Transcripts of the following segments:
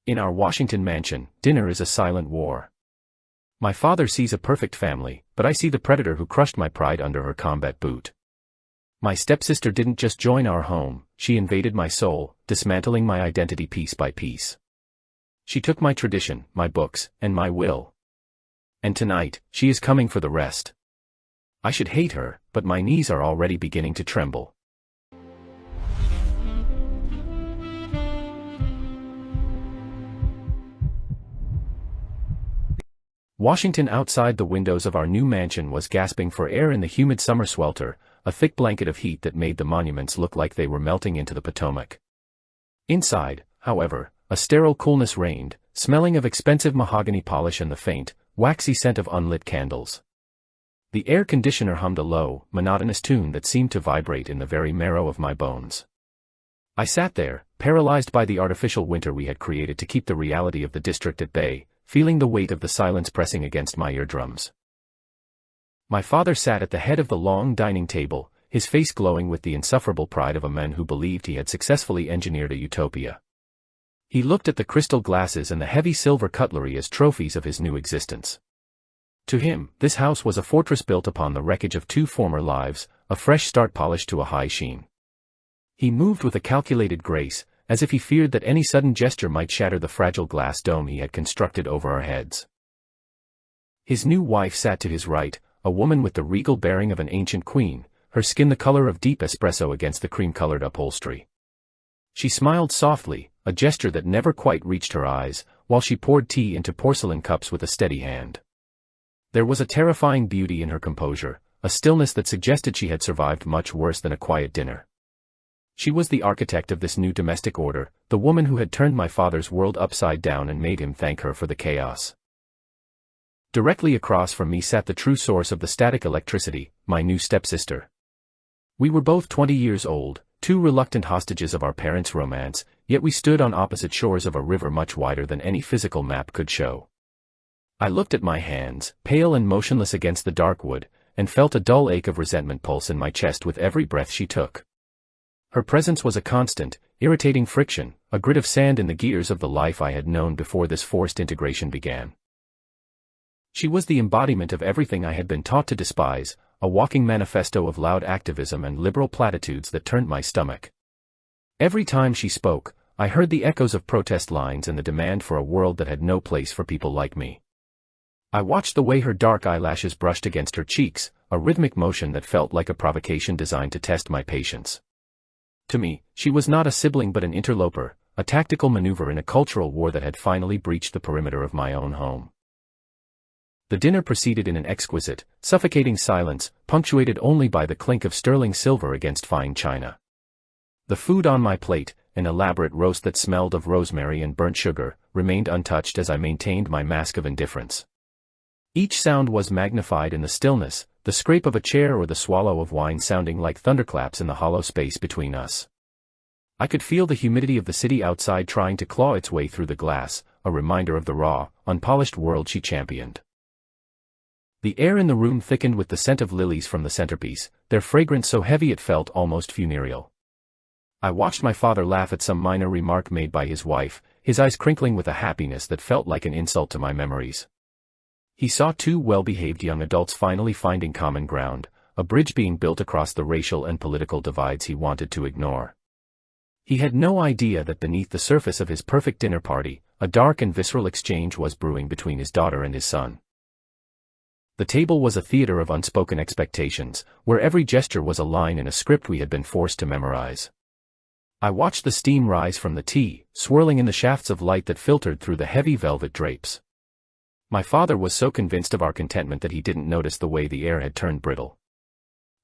In our Washington mansion, dinner is a silent war. My father sees a perfect family, but I see the predator who crushed my pride under her combat boot. My stepsister didn't just join our home, she invaded my soul, dismantling my identity piece by piece. She took my tradition, my books, and my will. And tonight, she is coming for the rest. I should hate her, but my knees are already beginning to tremble. Washington outside the windows of our new mansion was gasping for air in the humid summer swelter, a thick blanket of heat that made the monuments look like they were melting into the Potomac. Inside, however, a sterile coolness reigned, smelling of expensive mahogany polish and the faint, waxy scent of unlit candles. The air conditioner hummed a low, monotonous tune that seemed to vibrate in the very marrow of my bones. I sat there, paralyzed by the artificial winter we had created to keep the reality of the district at bay, feeling the weight of the silence pressing against my eardrums. My father sat at the head of the long dining table, his face glowing with the insufferable pride of a man who believed he had successfully engineered a utopia. He looked at the crystal glasses and the heavy silver cutlery as trophies of his new existence. To him, this house was a fortress built upon the wreckage of two former lives, a fresh start polished to a high sheen. He moved with a calculated grace, as if he feared that any sudden gesture might shatter the fragile glass dome he had constructed over our heads. His new wife sat to his right, a woman with the regal bearing of an ancient queen, her skin the color of deep espresso against the cream-colored upholstery. She smiled softly, a gesture that never quite reached her eyes, while she poured tea into porcelain cups with a steady hand. There was a terrifying beauty in her composure, a stillness that suggested she had survived much worse than a quiet dinner. She was the architect of this new domestic order, the woman who had turned my father's world upside down and made him thank her for the chaos. Directly across from me sat the true source of the static electricity, my new stepsister. We were both 20 years old, two reluctant hostages of our parents' romance, yet we stood on opposite shores of a river much wider than any physical map could show. I looked at my hands, pale and motionless against the dark wood, and felt a dull ache of resentment pulse in my chest with every breath she took. Her presence was a constant, irritating friction, a grit of sand in the gears of the life I had known before this forced integration began. She was the embodiment of everything I had been taught to despise, a walking manifesto of loud activism and liberal platitudes that turned my stomach. Every time she spoke, I heard the echoes of protest lines and the demand for a world that had no place for people like me. I watched the way her dark eyelashes brushed against her cheeks, a rhythmic motion that felt like a provocation designed to test my patience. To me, she was not a sibling but an interloper, a tactical maneuver in a cultural war that had finally breached the perimeter of my own home. The dinner proceeded in an exquisite, suffocating silence, punctuated only by the clink of sterling silver against fine china. The food on my plate, an elaborate roast that smelled of rosemary and burnt sugar, remained untouched as I maintained my mask of indifference. Each sound was magnified in the stillness, the scrape of a chair or the swallow of wine sounding like thunderclaps in the hollow space between us. I could feel the humidity of the city outside trying to claw its way through the glass, a reminder of the raw, unpolished world she championed. The air in the room thickened with the scent of lilies from the centerpiece, their fragrance so heavy it felt almost funereal. I watched my father laugh at some minor remark made by his wife, his eyes crinkling with a happiness that felt like an insult to my memories. He saw two well-behaved young adults finally finding common ground, a bridge being built across the racial and political divides he wanted to ignore. He had no idea that beneath the surface of his perfect dinner party, a dark and visceral exchange was brewing between his daughter and his son. The table was a theater of unspoken expectations, where every gesture was a line in a script we had been forced to memorize. I watched the steam rise from the tea, swirling in the shafts of light that filtered through the heavy velvet drapes. My father was so convinced of our contentment that he didn't notice the way the air had turned brittle.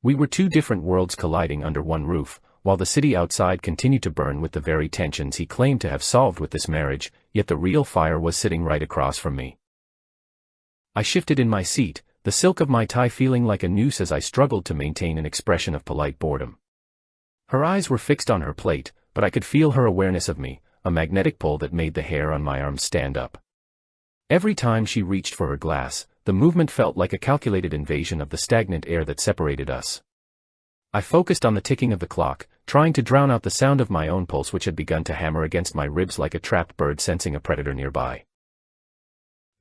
We were two different worlds colliding under one roof, while the city outside continued to burn with the very tensions he claimed to have solved with this marriage, yet the real fire was sitting right across from me. I shifted in my seat, the silk of my tie feeling like a noose as I struggled to maintain an expression of polite boredom. Her eyes were fixed on her plate, but I could feel her awareness of me, a magnetic pull that made the hair on my arms stand up. Every time she reached for her glass, the movement felt like a calculated invasion of the stagnant air that separated us. I focused on the ticking of the clock, trying to drown out the sound of my own pulse which had begun to hammer against my ribs like a trapped bird sensing a predator nearby.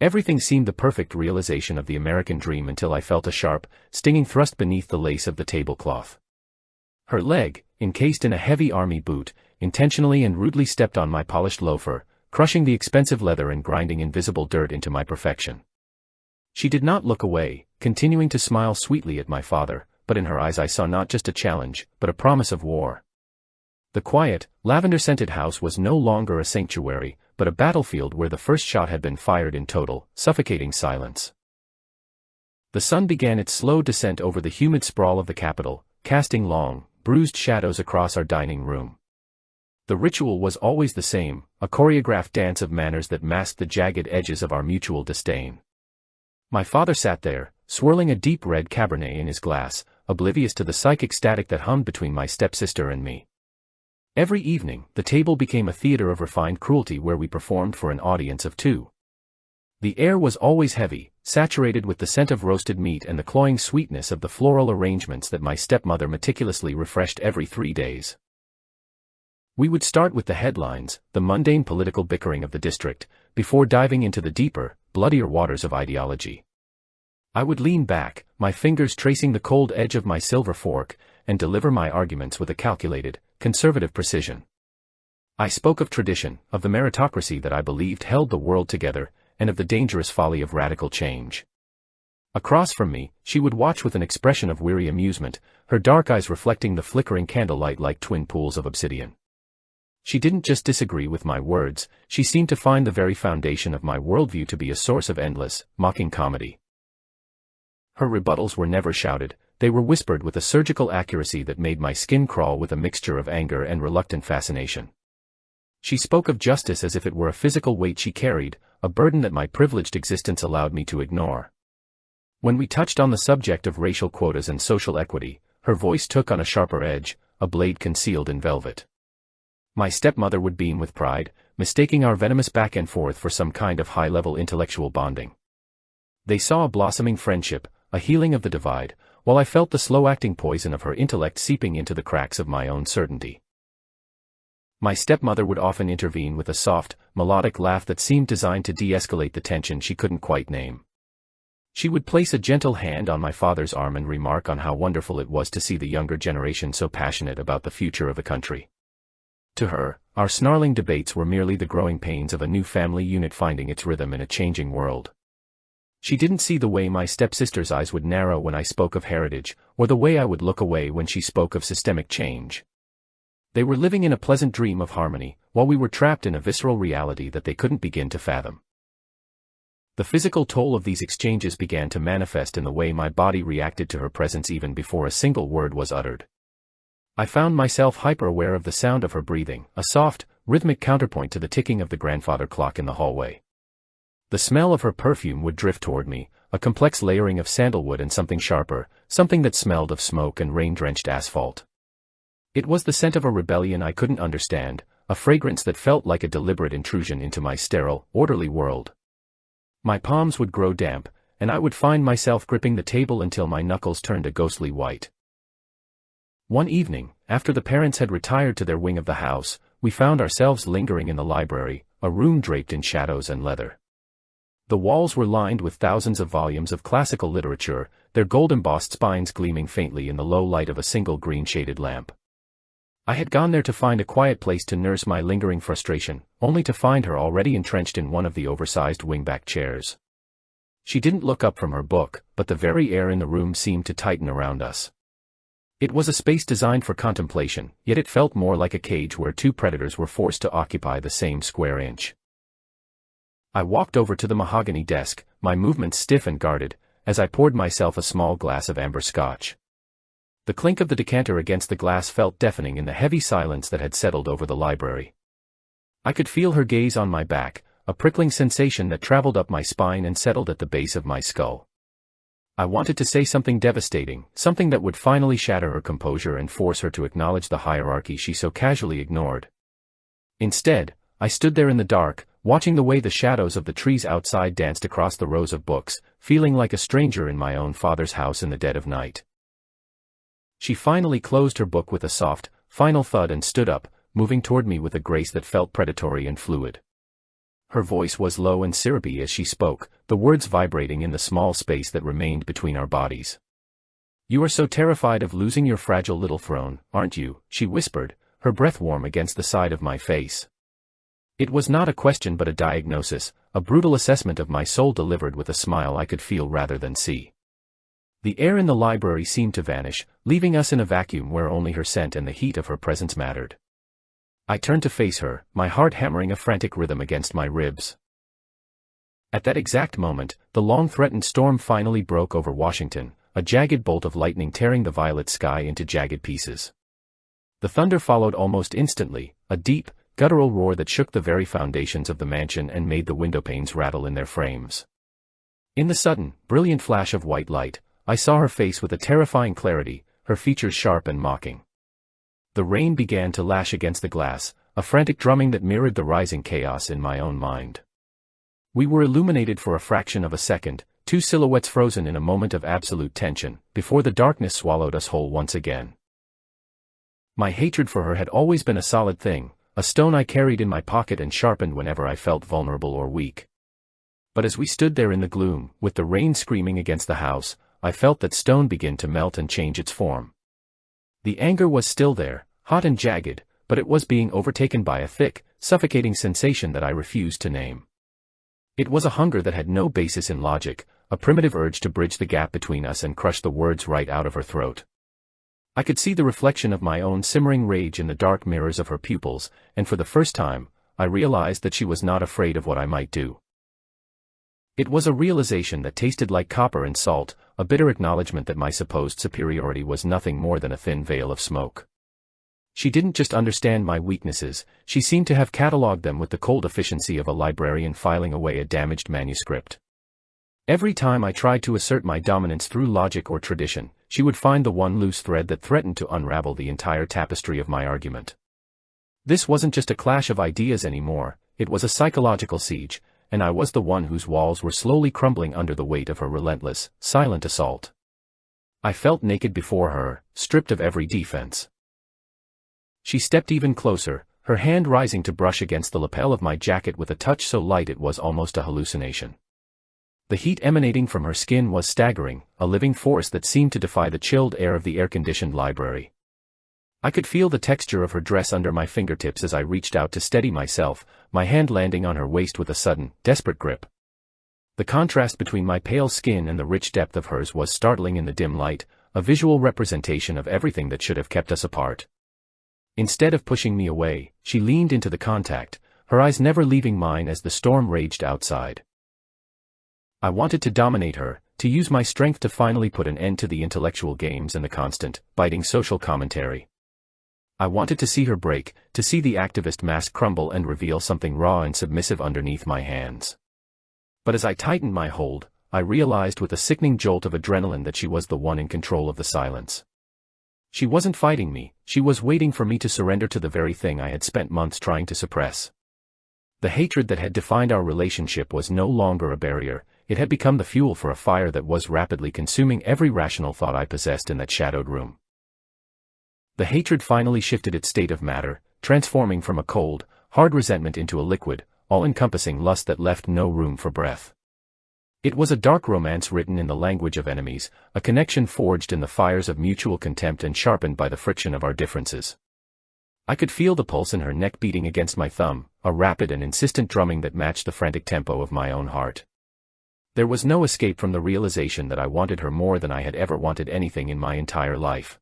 Everything seemed the perfect realization of the American dream until I felt a sharp, stinging thrust beneath the lace of the tablecloth. Her leg, encased in a heavy army boot, intentionally and rudely stepped on my polished loafer, crushing the expensive leather and grinding invisible dirt into my perfection. She did not look away, continuing to smile sweetly at my father, but in her eyes I saw not just a challenge, but a promise of war. The quiet, lavender-scented house was no longer a sanctuary, but a battlefield where the first shot had been fired in total, suffocating silence. The sun began its slow descent over the humid sprawl of the capital, casting long, bruised shadows across our dining room. The ritual was always the same, a choreographed dance of manners that masked the jagged edges of our mutual disdain. My father sat there, swirling a deep red Cabernet in his glass, oblivious to the psychic static that hummed between my stepsister and me. Every evening, the table became a theater of refined cruelty where we performed for an audience of two. The air was always heavy, saturated with the scent of roasted meat and the cloying sweetness of the floral arrangements that my stepmother meticulously refreshed every 3 days. We would start with the headlines, the mundane political bickering of the district, before diving into the deeper, bloodier waters of ideology. I would lean back, my fingers tracing the cold edge of my silver fork, and deliver my arguments with a calculated, conservative precision. I spoke of tradition, of the meritocracy that I believed held the world together, and of the dangerous folly of radical change. Across from me, she would watch with an expression of weary amusement, her dark eyes reflecting the flickering candlelight like twin pools of obsidian. She didn't just disagree with my words, she seemed to find the very foundation of my worldview to be a source of endless, mocking comedy. Her rebuttals were never shouted, they were whispered with a surgical accuracy that made my skin crawl with a mixture of anger and reluctant fascination. She spoke of justice as if it were a physical weight she carried, a burden that my privileged existence allowed me to ignore. When we touched on the subject of racial quotas and social equity, her voice took on a sharper edge, a blade concealed in velvet. My stepmother would beam with pride, mistaking our venomous back and forth for some kind of high-level intellectual bonding. They saw a blossoming friendship, a healing of the divide, while I felt the slow-acting poison of her intellect seeping into the cracks of my own certainty. My stepmother would often intervene with a soft, melodic laugh that seemed designed to de-escalate the tension she couldn't quite name. She would place a gentle hand on my father's arm and remark on how wonderful it was to see the younger generation so passionate about the future of the country. To her, our snarling debates were merely the growing pains of a new family unit finding its rhythm in a changing world. She didn't see the way my stepsister's eyes would narrow when I spoke of heritage, or the way I would look away when she spoke of systemic change. They were living in a pleasant dream of harmony, while we were trapped in a visceral reality that they couldn't begin to fathom. The physical toll of these exchanges began to manifest in the way my body reacted to her presence even before a single word was uttered. I found myself hyper-aware of the sound of her breathing, a soft, rhythmic counterpoint to the ticking of the grandfather clock in the hallway. The smell of her perfume would drift toward me, a complex layering of sandalwood and something sharper, something that smelled of smoke and rain-drenched asphalt. It was the scent of a rebellion I couldn't understand, a fragrance that felt like a deliberate intrusion into my sterile, orderly world. My palms would grow damp, and I would find myself gripping the table until my knuckles turned a ghostly white. One evening, after the parents had retired to their wing of the house, we found ourselves lingering in the library, a room draped in shadows and leather. The walls were lined with thousands of volumes of classical literature, their gold-embossed spines gleaming faintly in the low light of a single green-shaded lamp. I had gone there to find a quiet place to nurse my lingering frustration, only to find her already entrenched in one of the oversized wingback chairs. She didn't look up from her book, but the very air in the room seemed to tighten around us. It was a space designed for contemplation, yet it felt more like a cage where two predators were forced to occupy the same square inch. I walked over to the mahogany desk, my movements stiff and guarded, as I poured myself a small glass of amber scotch. The clink of the decanter against the glass felt deafening in the heavy silence that had settled over the library. I could feel her gaze on my back, a prickling sensation that traveled up my spine and settled at the base of my skull. I wanted to say something devastating, something that would finally shatter her composure and force her to acknowledge the hierarchy she so casually ignored. Instead, I stood there in the dark, watching the way the shadows of the trees outside danced across the rows of books, feeling like a stranger in my own father's house in the dead of night. She finally closed her book with a soft, final thud and stood up, moving toward me with a grace that felt predatory and fluid. Her voice was low and syrupy as she spoke, the words vibrating in the small space that remained between our bodies. "You are so terrified of losing your fragile little throne, aren't you?" she whispered, her breath warm against the side of my face. It was not a question but a diagnosis, a brutal assessment of my soul delivered with a smile I could feel rather than see. The air in the library seemed to vanish, leaving us in a vacuum where only her scent and the heat of her presence mattered. I turned to face her, my heart hammering a frantic rhythm against my ribs. At that exact moment, the long-threatened storm finally broke over Washington, a jagged bolt of lightning tearing the violet sky into jagged pieces. The thunder followed almost instantly, a deep, guttural roar that shook the very foundations of the mansion and made the windowpanes rattle in their frames. In the sudden, brilliant flash of white light, I saw her face with a terrifying clarity, her features sharp and mocking. The rain began to lash against the glass, a frantic drumming that mirrored the rising chaos in my own mind. We were illuminated for a fraction of a second, two silhouettes frozen in a moment of absolute tension, before the darkness swallowed us whole once again. My hatred for her had always been a solid thing, a stone I carried in my pocket and sharpened whenever I felt vulnerable or weak. But as we stood there in the gloom, with the rain screaming against the house, I felt that stone begin to melt and change its form. The anger was still there, hot and jagged, but it was being overtaken by a thick, suffocating sensation that I refused to name. It was a hunger that had no basis in logic, a primitive urge to bridge the gap between us and crush the words right out of her throat. I could see the reflection of my own simmering rage in the dark mirrors of her pupils, and for the first time, I realized that she was not afraid of what I might do. It was a realization that tasted like copper and salt, a bitter acknowledgement that my supposed superiority was nothing more than a thin veil of smoke. She didn't just understand my weaknesses, she seemed to have catalogued them with the cold efficiency of a librarian filing away a damaged manuscript. Every time I tried to assert my dominance through logic or tradition, she would find the one loose thread that threatened to unravel the entire tapestry of my argument. This wasn't just a clash of ideas anymore, it was a psychological siege, and I was the one whose walls were slowly crumbling under the weight of her relentless, silent assault. I felt naked before her, stripped of every defense. She stepped even closer, her hand rising to brush against the lapel of my jacket with a touch so light it was almost a hallucination. The heat emanating from her skin was staggering, a living force that seemed to defy the chilled air of the air-conditioned library. I could feel the texture of her dress under my fingertips as I reached out to steady myself, my hand landing on her waist with a sudden, desperate grip. The contrast between my pale skin and the rich depth of hers was startling in the dim light, a visual representation of everything that should have kept us apart. Instead of pushing me away, she leaned into the contact, her eyes never leaving mine as the storm raged outside. I wanted to dominate her, to use my strength to finally put an end to the intellectual games and the constant, biting social commentary. I wanted to see her break, to see the activist mask crumble and reveal something raw and submissive underneath my hands. But as I tightened my hold, I realized with a sickening jolt of adrenaline that she was the one in control of the silence. She wasn't fighting me, she was waiting for me to surrender to the very thing I had spent months trying to suppress. The hatred that had defined our relationship was no longer a barrier, it had become the fuel for a fire that was rapidly consuming every rational thought I possessed in that shadowed room. The hatred finally shifted its state of matter, transforming from a cold, hard resentment into a liquid, all-encompassing lust that left no room for breath. It was a dark romance written in the language of enemies, a connection forged in the fires of mutual contempt and sharpened by the friction of our differences. I could feel the pulse in her neck beating against my thumb, a rapid and insistent drumming that matched the frantic tempo of my own heart. There was no escape from the realization that I wanted her more than I had ever wanted anything in my entire life.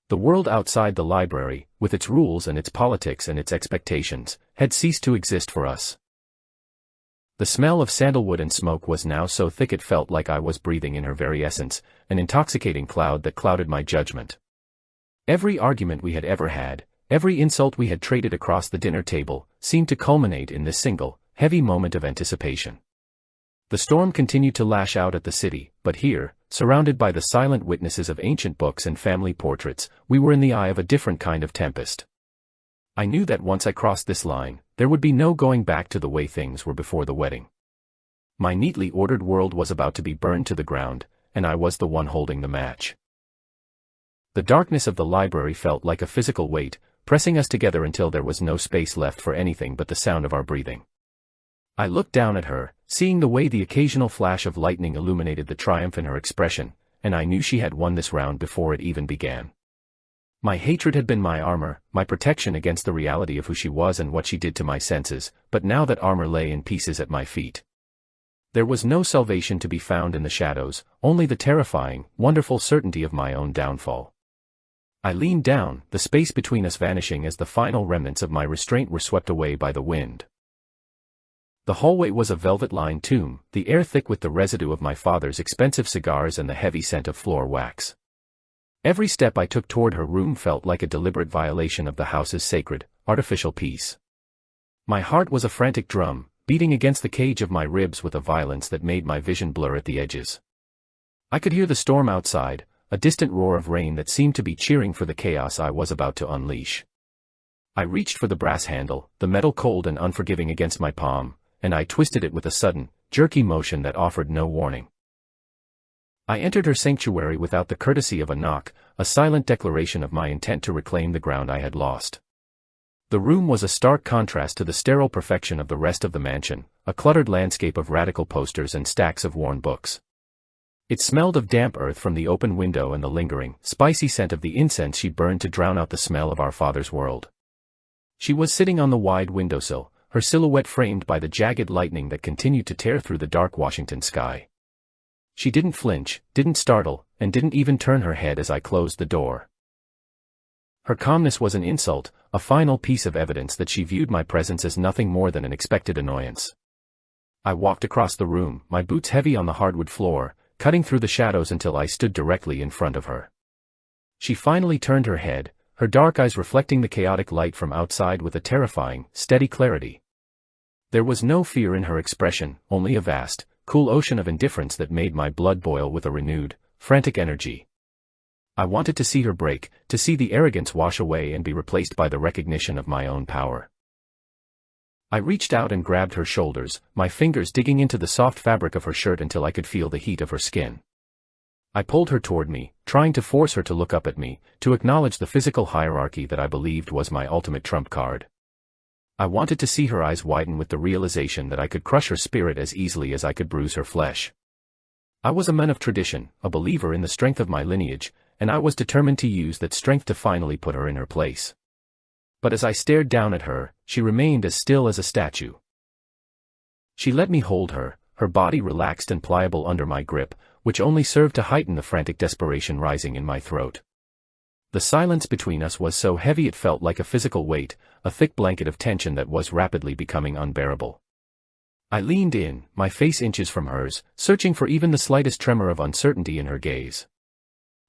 The world outside the library, with its rules and its politics and its expectations, had ceased to exist for us. The smell of sandalwood and smoke was now so thick it felt like I was breathing in her very essence, an intoxicating cloud that clouded my judgment. Every argument we had ever had, every insult we had traded across the dinner table, seemed to culminate in this single, heavy moment of anticipation. The storm continued to lash out at the city, but here, surrounded by the silent witnesses of ancient books and family portraits, we were in the eye of a different kind of tempest. I knew that once I crossed this line, there would be no going back to the way things were before the wedding. My neatly ordered world was about to be burned to the ground, and I was the one holding the match. The darkness of the library felt like a physical weight, pressing us together until there was no space left for anything but the sound of our breathing. I looked down at her, seeing the way the occasional flash of lightning illuminated the triumph in her expression, and I knew she had won this round before it even began. My hatred had been my armor, my protection against the reality of who she was and what she did to my senses, but now that armor lay in pieces at my feet. There was no salvation to be found in the shadows, only the terrifying, wonderful certainty of my own downfall. I leaned down, the space between us vanishing as the final remnants of my restraint were swept away by the wind. The hallway was a velvet-lined tomb, the air thick with the residue of my father's expensive cigars and the heavy scent of floor wax. Every step I took toward her room felt like a deliberate violation of the house's sacred, artificial peace. My heart was a frantic drum, beating against the cage of my ribs with a violence that made my vision blur at the edges. I could hear the storm outside, a distant roar of rain that seemed to be cheering for the chaos I was about to unleash. I reached for the brass handle, the metal cold and unforgiving against my palm, and I twisted it with a sudden, jerky motion that offered no warning. I entered her sanctuary without the courtesy of a knock, a silent declaration of my intent to reclaim the ground I had lost. The room was a stark contrast to the sterile perfection of the rest of the mansion, a cluttered landscape of radical posters and stacks of worn books. It smelled of damp earth from the open window and the lingering, spicy scent of the incense she burned to drown out the smell of our father's world. She was sitting on the wide windowsill, her silhouette framed by the jagged lightning that continued to tear through the dark Washington sky. She didn't flinch, didn't startle, and didn't even turn her head as I closed the door. Her calmness was an insult, a final piece of evidence that she viewed my presence as nothing more than an expected annoyance. I walked across the room, my boots heavy on the hardwood floor, cutting through the shadows until I stood directly in front of her. She finally turned her head, her dark eyes reflecting the chaotic light from outside with a terrifying, steady clarity. There was no fear in her expression, only a vast, cool ocean of indifference that made my blood boil with a renewed, frantic energy. I wanted to see her break, to see the arrogance wash away and be replaced by the recognition of my own power. I reached out and grabbed her shoulders, my fingers digging into the soft fabric of her shirt until I could feel the heat of her skin. I pulled her toward me, trying to force her to look up at me, to acknowledge the physical hierarchy that I believed was my ultimate trump card. I wanted to see her eyes widen with the realization that I could crush her spirit as easily as I could bruise her flesh. I was a man of tradition, a believer in the strength of my lineage, and I was determined to use that strength to finally put her in her place. But as I stared down at her, she remained as still as a statue. She let me hold her, her body relaxed and pliable under my grip, which only served to heighten the frantic desperation rising in my throat. The silence between us was so heavy it felt like a physical weight, a thick blanket of tension that was rapidly becoming unbearable. I leaned in, my face inches from hers, searching for even the slightest tremor of uncertainty in her gaze.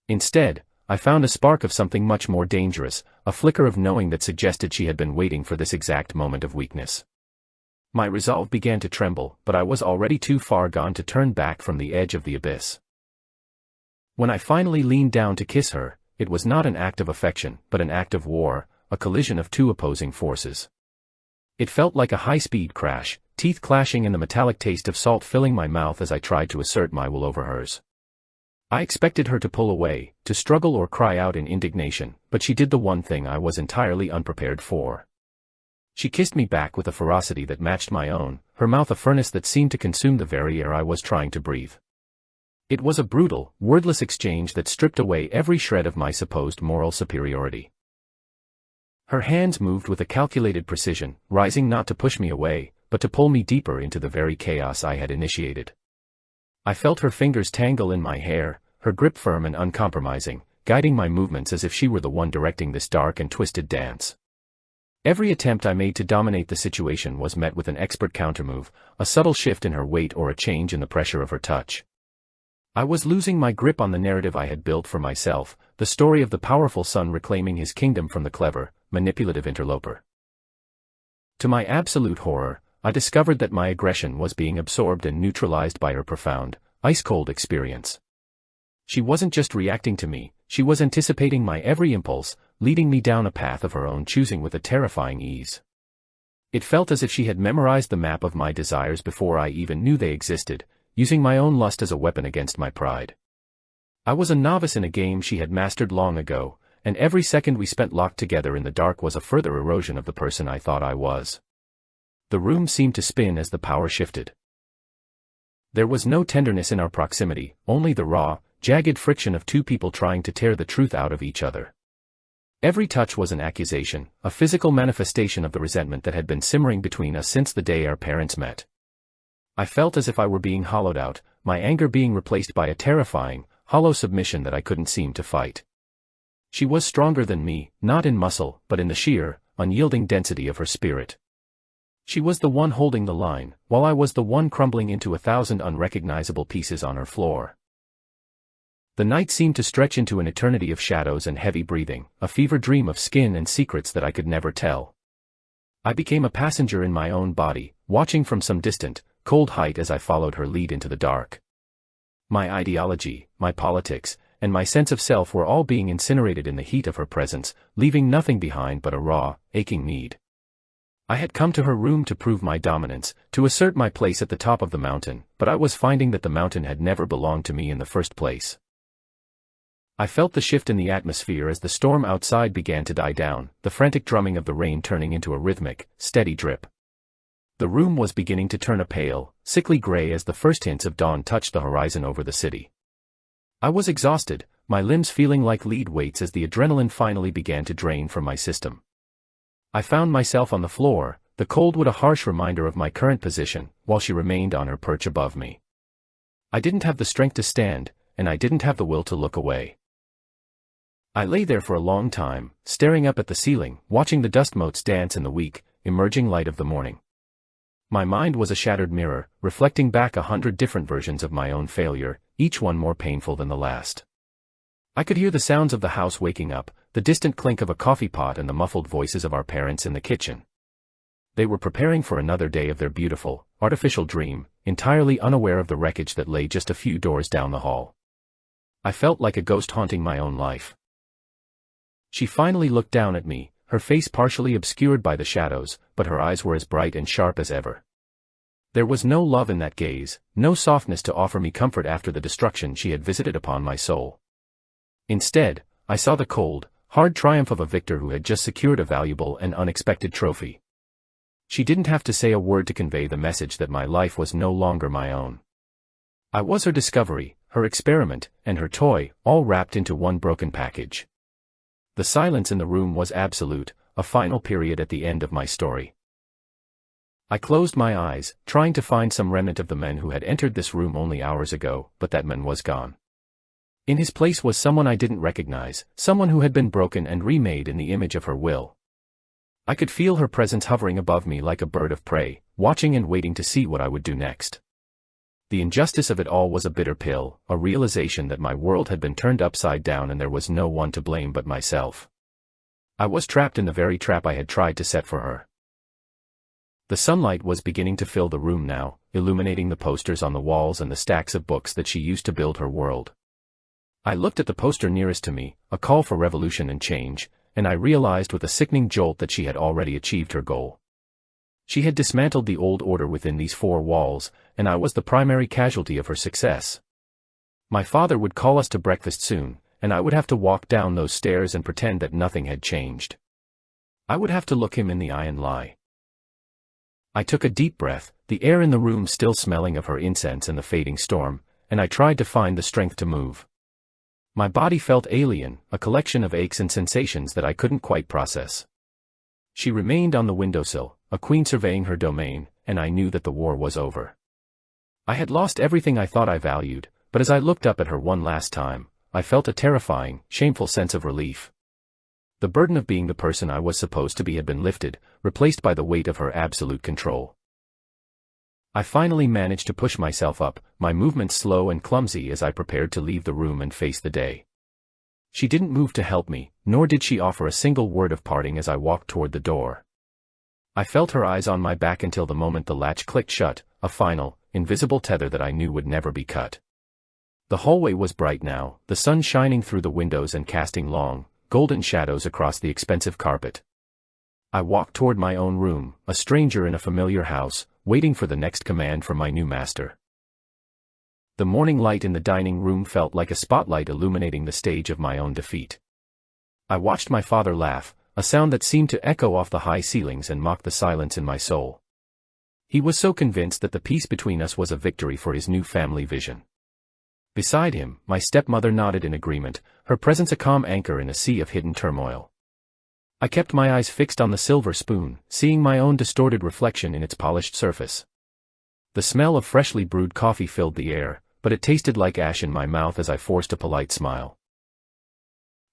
Instead, I found a spark of something much more dangerous, a flicker of knowing that suggested she had been waiting for this exact moment of weakness. My resolve began to tremble, but I was already too far gone to turn back from the edge of the abyss. When I finally leaned down to kiss her, it was not an act of affection, but an act of war, a collision of two opposing forces. It felt like a high-speed crash, teeth clashing and the metallic taste of salt filling my mouth as I tried to assert my will over hers. I expected her to pull away, to struggle or cry out in indignation, but she did the one thing I was entirely unprepared for. She kissed me back with a ferocity that matched my own, her mouth a furnace that seemed to consume the very air I was trying to breathe. It was a brutal, wordless exchange that stripped away every shred of my supposed moral superiority. Her hands moved with a calculated precision, rising not to push me away, but to pull me deeper into the very chaos I had initiated. I felt her fingers tangle in my hair, her grip firm and uncompromising, guiding my movements as if she were the one directing this dark and twisted dance. Every attempt I made to dominate the situation was met with an expert countermove, a subtle shift in her weight or a change in the pressure of her touch. I was losing my grip on the narrative I had built for myself, the story of the powerful son reclaiming his kingdom from the clever, manipulative interloper. To my absolute horror, I discovered that my aggression was being absorbed and neutralized by her profound, ice-cold experience. She wasn't just reacting to me, she was anticipating my every impulse, leading me down a path of her own choosing with a terrifying ease. It felt as if she had memorized the map of my desires before I even knew they existed, using my own lust as a weapon against my pride. I was a novice in a game she had mastered long ago, and every second we spent locked together in the dark was a further erosion of the person I thought I was. The room seemed to spin as the power shifted. There was no tenderness in our proximity, only the raw, jagged friction of two people trying to tear the truth out of each other. Every touch was an accusation, a physical manifestation of the resentment that had been simmering between us since the day our parents met. I felt as if I were being hollowed out, my anger being replaced by a terrifying, hollow submission that I couldn't seem to fight. She was stronger than me, not in muscle, but in the sheer, unyielding density of her spirit. She was the one holding the line, while I was the one crumbling into 1,000 unrecognizable pieces on her floor. The night seemed to stretch into an eternity of shadows and heavy breathing, a fever dream of skin and secrets that I could never tell. I became a passenger in my own body, watching from some distant, cold height as I followed her lead into the dark. My ideology, my politics, and my sense of self were all being incinerated in the heat of her presence, leaving nothing behind but a raw, aching need. I had come to her room to prove my dominance, to assert my place at the top of the mountain, but I was finding that the mountain had never belonged to me in the first place. I felt the shift in the atmosphere as the storm outside began to die down, the frantic drumming of the rain turning into a rhythmic, steady drip. The room was beginning to turn a pale, sickly gray as the first hints of dawn touched the horizon over the city. I was exhausted, my limbs feeling like lead weights as the adrenaline finally began to drain from my system. I found myself on the floor, the cold wood a harsh reminder of my current position, while she remained on her perch above me. I didn't have the strength to stand, and I didn't have the will to look away. I lay there for a long time, staring up at the ceiling, watching the dust motes dance in the weak, emerging light of the morning. My mind was a shattered mirror, reflecting back 100 different versions of my own failure, each one more painful than the last. I could hear the sounds of the house waking up, the distant clink of a coffee pot and the muffled voices of our parents in the kitchen. They were preparing for another day of their beautiful, artificial dream, entirely unaware of the wreckage that lay just a few doors down the hall. I felt like a ghost haunting my own life. She finally looked down at me, her face partially obscured by the shadows, but her eyes were as bright and sharp as ever. There was no love in that gaze, no softness to offer me comfort after the destruction she had visited upon my soul. Instead, I saw the cold, hard triumph of a victor who had just secured a valuable and unexpected trophy. She didn't have to say a word to convey the message that my life was no longer my own. I was her discovery, her experiment, and her toy, all wrapped into one broken package. The silence in the room was absolute, a final period at the end of my story. I closed my eyes, trying to find some remnant of the man who had entered this room only hours ago, but that man was gone. In his place was someone I didn't recognize, someone who had been broken and remade in the image of her will. I could feel her presence hovering above me like a bird of prey, watching and waiting to see what I would do next. The injustice of it all was a bitter pill, a realization that my world had been turned upside down and there was no one to blame but myself. I was trapped in the very trap I had tried to set for her. The sunlight was beginning to fill the room now, illuminating the posters on the walls and the stacks of books that she used to build her world. I looked at the poster nearest to me, a call for revolution and change, and I realized with a sickening jolt that she had already achieved her goal. She had dismantled the old order within these four walls, and I was the primary casualty of her success. My father would call us to breakfast soon, and I would have to walk down those stairs and pretend that nothing had changed. I would have to look him in the eye and lie. I took a deep breath, the air in the room still smelling of her incense and the fading storm, and I tried to find the strength to move. My body felt alien, a collection of aches and sensations that I couldn't quite process. She remained on the windowsill, a queen surveying her domain, and I knew that the war was over. I had lost everything I thought I valued, but as I looked up at her one last time, I felt a terrifying, shameful sense of relief. The burden of being the person I was supposed to be had been lifted, replaced by the weight of her absolute control. I finally managed to push myself up, my movements slow and clumsy as I prepared to leave the room and face the day. She didn't move to help me, nor did she offer a single word of parting as I walked toward the door. I felt her eyes on my back until the moment the latch clicked shut, a final, invisible tether that I knew would never be cut. The hallway was bright now, the sun shining through the windows and casting long, golden shadows across the expensive carpet. I walked toward my own room, a stranger in a familiar house, waiting for the next command from my new master. The morning light in the dining room felt like a spotlight illuminating the stage of my own defeat. I watched my father laugh, a sound that seemed to echo off the high ceilings and mock the silence in my soul. He was so convinced that the peace between us was a victory for his new family vision. Beside him, my stepmother nodded in agreement, her presence a calm anchor in a sea of hidden turmoil. I kept my eyes fixed on the silver spoon, seeing my own distorted reflection in its polished surface. The smell of freshly brewed coffee filled the air, but it tasted like ash in my mouth as I forced a polite smile.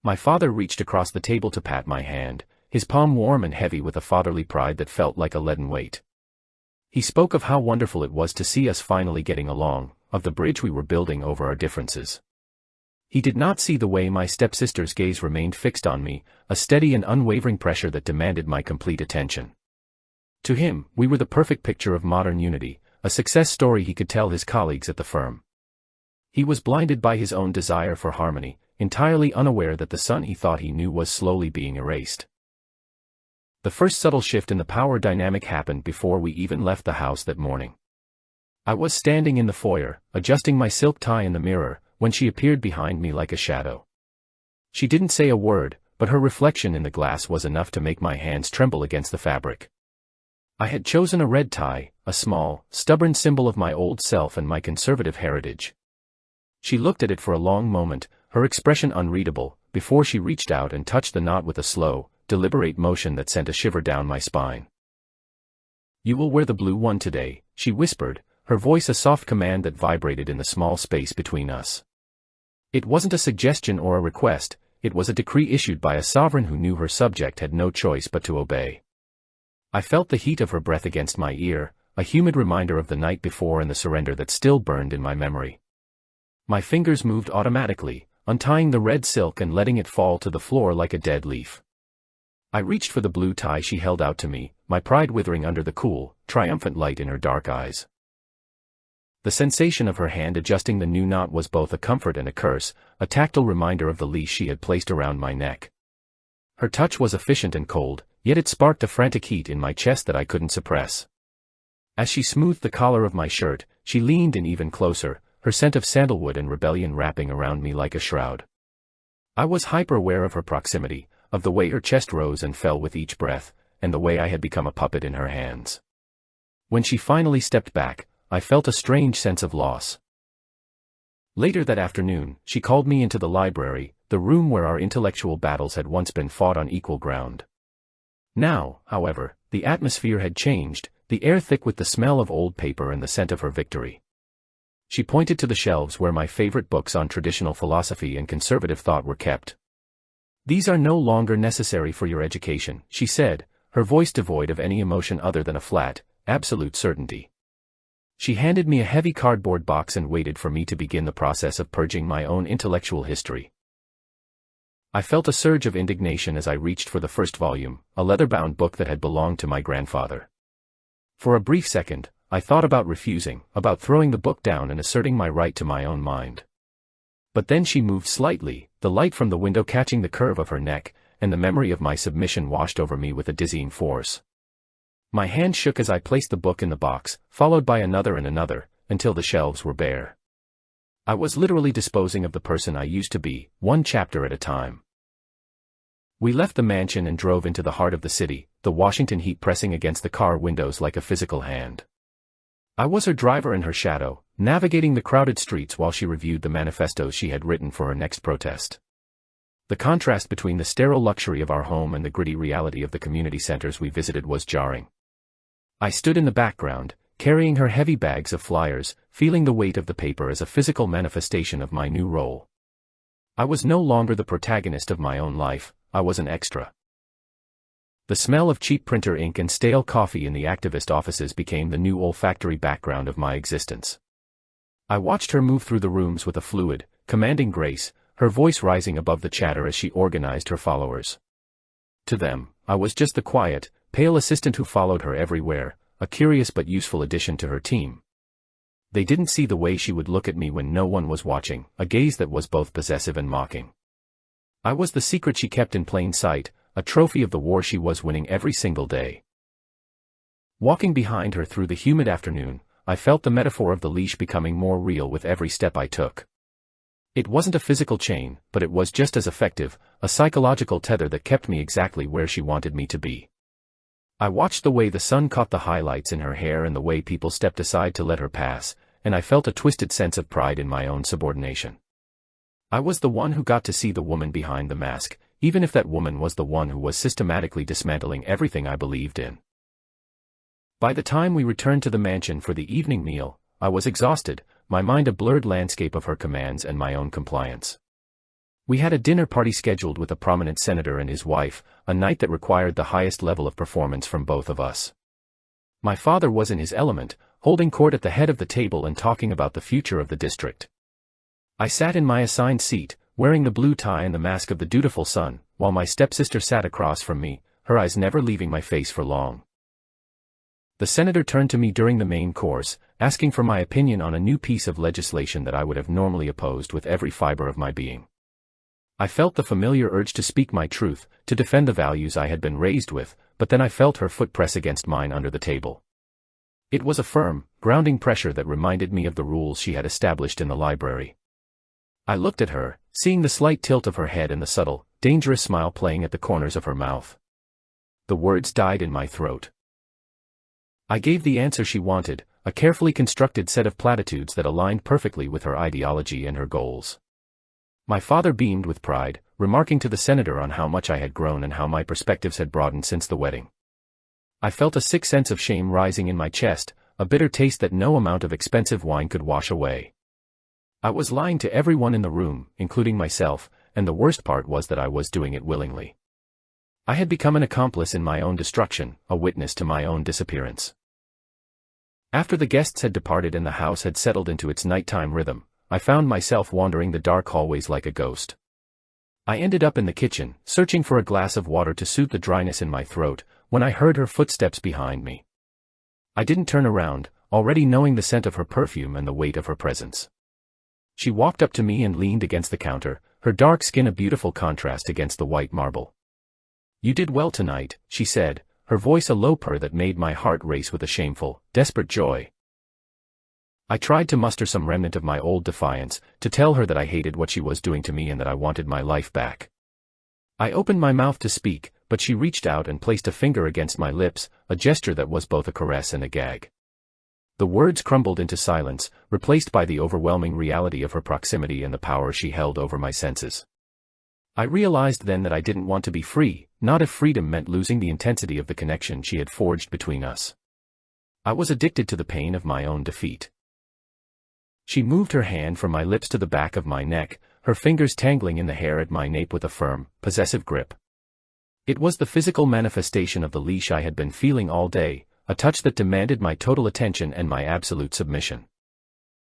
My father reached across the table to pat my hand, his palm warm and heavy with a fatherly pride that felt like a leaden weight. He spoke of how wonderful it was to see us finally getting along, of the bridge we were building over our differences. He did not see the way my stepsister's gaze remained fixed on me, a steady and unwavering pressure that demanded my complete attention. To him, we were the perfect picture of modern unity, a success story he could tell his colleagues at the firm. He was blinded by his own desire for harmony, entirely unaware that the sun he thought he knew was slowly being erased. The first subtle shift in the power dynamic happened before we even left the house that morning. I was standing in the foyer, adjusting my silk tie in the mirror, when she appeared behind me like a shadow. She didn't say a word, but her reflection in the glass was enough to make my hands tremble against the fabric. I had chosen a red tie, a small, stubborn symbol of my old self and my conservative heritage. She looked at it for a long moment, her expression unreadable, before she reached out and touched the knot with a slow, deliberate motion that sent a shiver down my spine. "You will wear the blue one today," she whispered, her voice a soft command that vibrated in the small space between us. It wasn't a suggestion or a request, it was a decree issued by a sovereign who knew her subject had no choice but to obey. I felt the heat of her breath against my ear, a humid reminder of the night before and the surrender that still burned in my memory. My fingers moved automatically, untying the red silk and letting it fall to the floor like a dead leaf. I reached for the blue tie she held out to me, my pride withering under the cool, triumphant light in her dark eyes. The sensation of her hand adjusting the new knot was both a comfort and a curse, a tactile reminder of the leash she had placed around my neck. Her touch was efficient and cold, yet it sparked a frantic heat in my chest that I couldn't suppress. As she smoothed the collar of my shirt, she leaned in even closer, her scent of sandalwood and rebellion wrapping around me like a shroud. I was hyper-aware of her proximity, of the way her chest rose and fell with each breath, and the way I had become a puppet in her hands. When she finally stepped back, I felt a strange sense of loss. Later that afternoon, she called me into the library, the room where our intellectual battles had once been fought on equal ground. Now, however, the atmosphere had changed, the air thick with the smell of old paper and the scent of her victory. She pointed to the shelves where my favorite books on traditional philosophy and conservative thought were kept. "These are no longer necessary for your education," she said, her voice devoid of any emotion other than a flat, absolute certainty. She handed me a heavy cardboard box and waited for me to begin the process of purging my own intellectual history. I felt a surge of indignation as I reached for the first volume, a leather-bound book that had belonged to my grandfather. For a brief second, I thought about refusing, about throwing the book down and asserting my right to my own mind. But then she moved slightly, the light from the window catching the curve of her neck, and the memory of my submission washed over me with a dizzying force. My hand shook as I placed the book in the box, followed by another and another, until the shelves were bare. I was literally disposing of the person I used to be, one chapter at a time. We left the mansion and drove into the heart of the city, the Washington heat pressing against the car windows like a physical hand. I was her driver and her shadow, navigating the crowded streets while she reviewed the manifestos she had written for her next protest. The contrast between the sterile luxury of our home and the gritty reality of the community centers we visited was jarring. I stood in the background, carrying her heavy bags of flyers, feeling the weight of the paper as a physical manifestation of my new role. I was no longer the protagonist of my own life, I was an extra. The smell of cheap printer ink and stale coffee in the activist offices became the new olfactory background of my existence. I watched her move through the rooms with a fluid, commanding grace, her voice rising above the chatter as she organized her followers. To them, I was just the quiet, pale assistant who followed her everywhere, a curious but useful addition to her team. They didn't see the way she would look at me when no one was watching, a gaze that was both possessive and mocking. I was the secret she kept in plain sight, a trophy of the war she was winning every single day. Walking behind her through the humid afternoon, I felt the metaphor of the leash becoming more real with every step I took. It wasn't a physical chain, but it was just as effective, a psychological tether that kept me exactly where she wanted me to be. I watched the way the sun caught the highlights in her hair and the way people stepped aside to let her pass, and I felt a twisted sense of pride in my own subordination. I was the one who got to see the woman behind the mask, even if that woman was the one who was systematically dismantling everything I believed in. By the time we returned to the mansion for the evening meal, I was exhausted, my mind a blurred landscape of her commands and my own compliance. We had a dinner party scheduled with a prominent senator and his wife, a night that required the highest level of performance from both of us. My father was in his element, holding court at the head of the table and talking about the future of the district. I sat in my assigned seat, wearing the blue tie and the mask of the dutiful son, while my stepsister sat across from me, her eyes never leaving my face for long. The senator turned to me during the main course, asking for my opinion on a new piece of legislation that I would have normally opposed with every fiber of my being. I felt the familiar urge to speak my truth, to defend the values I had been raised with, but then I felt her foot press against mine under the table. It was a firm, grounding pressure that reminded me of the rules she had established in the library. I looked at her, seeing the slight tilt of her head and the subtle, dangerous smile playing at the corners of her mouth. The words died in my throat. I gave the answer she wanted, a carefully constructed set of platitudes that aligned perfectly with her ideology and her goals. My father beamed with pride, remarking to the senator on how much I had grown and how my perspectives had broadened since the wedding. I felt a sick sense of shame rising in my chest, a bitter taste that no amount of expensive wine could wash away. I was lying to everyone in the room, including myself, and the worst part was that I was doing it willingly. I had become an accomplice in my own destruction, a witness to my own disappearance. After the guests had departed and the house had settled into its nighttime rhythm, I found myself wandering the dark hallways like a ghost. I ended up in the kitchen, searching for a glass of water to soothe the dryness in my throat, when I heard her footsteps behind me. I didn't turn around, already knowing the scent of her perfume and the weight of her presence. She walked up to me and leaned against the counter, her dark skin a beautiful contrast against the white marble. "You did well tonight," she said, her voice a low purr that made my heart race with a shameful, desperate joy. I tried to muster some remnant of my old defiance, to tell her that I hated what she was doing to me and that I wanted my life back. I opened my mouth to speak, but she reached out and placed a finger against my lips, a gesture that was both a caress and a gag. The words crumbled into silence, replaced by the overwhelming reality of her proximity and the power she held over my senses. I realized then that I didn't want to be free, not if freedom meant losing the intensity of the connection she had forged between us. I was addicted to the pain of my own defeat. She moved her hand from my lips to the back of my neck, her fingers tangling in the hair at my nape with a firm, possessive grip. It was the physical manifestation of the leash I had been feeling all day, a touch that demanded my total attention and my absolute submission.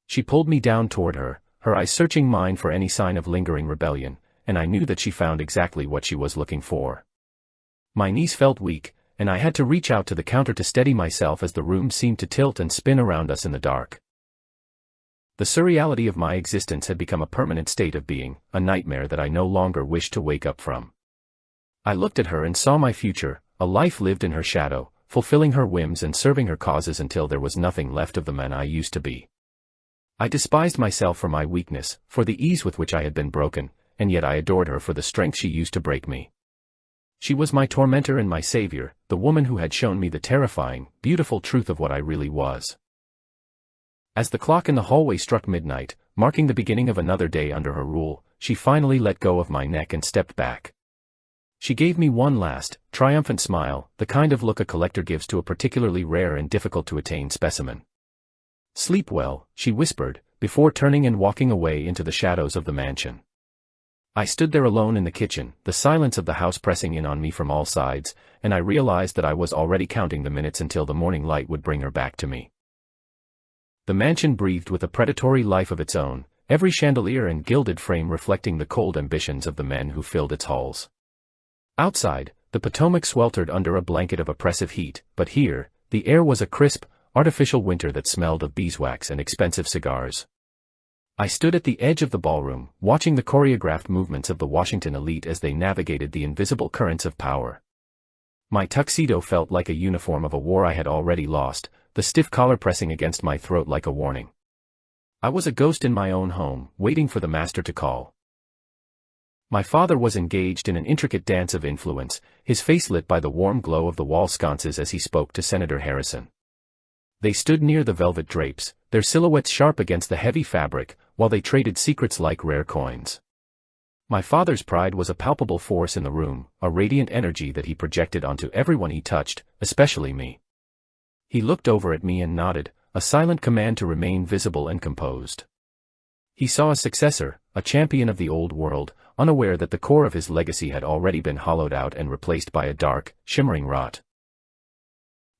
She pulled me down toward her, her eyes searching mine for any sign of lingering rebellion, and I knew that she found exactly what she was looking for. My knees felt weak, and I had to reach out to the counter to steady myself as the room seemed to tilt and spin around us in the dark. The surreality of my existence had become a permanent state of being, a nightmare that I no longer wished to wake up from. I looked at her and saw my future, a life lived in her shadow, fulfilling her whims and serving her causes until there was nothing left of the man I used to be. I despised myself for my weakness, for the ease with which I had been broken, and yet I adored her for the strength she used to break me. She was my tormentor and my savior, the woman who had shown me the terrifying, beautiful truth of what I really was. As the clock in the hallway struck midnight, marking the beginning of another day under her rule, she finally let go of my neck and stepped back. She gave me one last, triumphant smile, the kind of look a collector gives to a particularly rare and difficult-to-attain specimen. "Sleep well," she whispered, before turning and walking away into the shadows of the mansion. I stood there alone in the kitchen, the silence of the house pressing in on me from all sides, and I realized that I was already counting the minutes until the morning light would bring her back to me. The mansion breathed with a predatory life of its own, every chandelier and gilded frame reflecting the cold ambitions of the men who filled its halls. Outside, the Potomac sweltered under a blanket of oppressive heat, but here, the air was a crisp, artificial winter that smelled of beeswax and expensive cigars. I stood at the edge of the ballroom, watching the choreographed movements of the Washington elite as they navigated the invisible currents of power. My tuxedo felt like a uniform of a war I had already lost, the stiff collar pressing against my throat like a warning. I was a ghost in my own home, waiting for the master to call. My father was engaged in an intricate dance of influence, his face lit by the warm glow of the wall sconces as he spoke to Senator Harrison. They stood near the velvet drapes, their silhouettes sharp against the heavy fabric, while they traded secrets like rare coins. My father's pride was a palpable force in the room, a radiant energy that he projected onto everyone he touched, especially me. He looked over at me and nodded, a silent command to remain visible and composed. He saw a successor, a champion of the old world, unaware that the core of his legacy had already been hollowed out and replaced by a dark, shimmering rot.